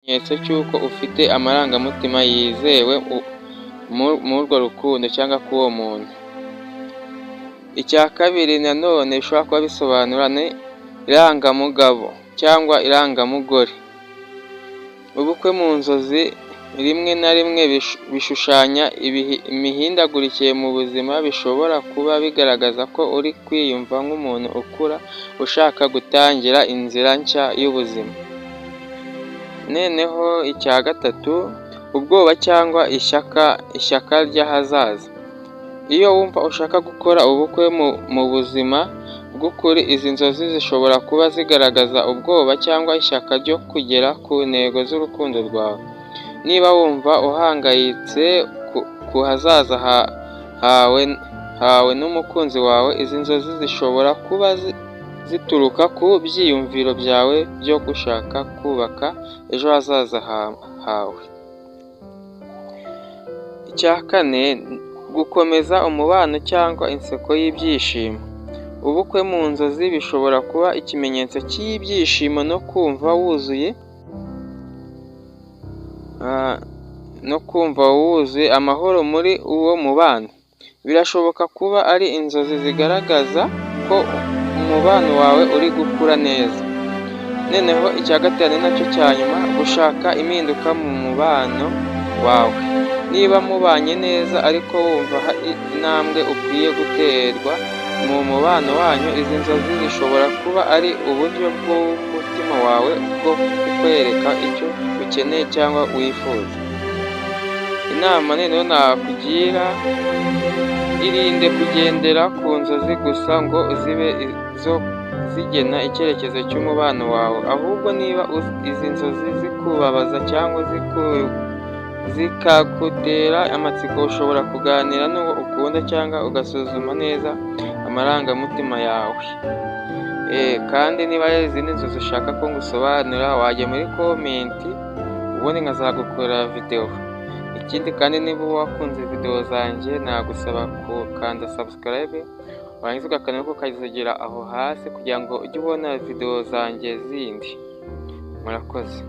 ikimenyetso cy'uko ufite amarangamutima yizewe muri urwo rukundo cyangwa k'uwo muntu. Icya kabiri nanone bishobora kuba bisobanura ni irangamugabo cyangwa irangamugore. Ubukwe mu nzozi rimwe na rimwe bishushanya imihindagurikire mu buzima, bishobora kuba bigaragaza ko uri kwiyumva nk'umuntu ukura, ushaka gutangira inzira nshya y'ubuzima. Noneho icya gatatu, ubwoba cyangwa ishyaka ry'ahazaza. Iyo wumva ushaka gukora ubukwe mu buzima bw'ukuri, izi nzozi zishobora kuba zigaragaza ubwoba cyangwa ishyaka ryo kugera ku ntego z'urukundo rwawe. Niba wumva uhangayitse ku hazaza hawe n'umukunzi wawe, izi nzozi zishobora kuba zituruka ku byiyumviro byawe byo gushaka kubaka ejo hazaza hawe. Icya kane, gukomeza umubano cyangwa inseko y'ibyishimo. Ubukwe mu nzozi bishobora kuba ikimenyetso cy'ibyishimo no kumva wuzuye amahoro muri uwo mubano. Birashoboka kuba ari inzozi zigaragaza ko umubano wawe uri gukura neza. Noneho icya gatanu nacyo cya nyuma, gushaka impinduka mu mubano wawe. Niba mubanye neza ariko wumva hari intambwe ukwiye guterwa mu mubano wanyu, izi nzozi zishobora kuba ari uburyo bw'umutima wawe bwo kukwereka icyo ukeneye cyangwa wifuza. Inama rero nakugira, irinde kugendera ku nzozi gusa ngo zibe zo zigena icyerekezo cy'umubano wawe, ahubwo niba izi nzozi zikubabaza cyangwa zikagutera amatsiko, ushobora kuganira n'uwo ukunda cyangwa ugasuzuma neza amarangamutima yawe. Kandi niba hari izindi nzozi ushaka ko ngusobanura, wajya muri komenti ubundi nkazagukorera video. Ikindi kandi niba wakunze video zanjye, nagusaba gukanda subscribe, warangiza ugakanda ko ukazogera aho hasi kugira ngo ujye ubona video zanjye zindi. Murakoze.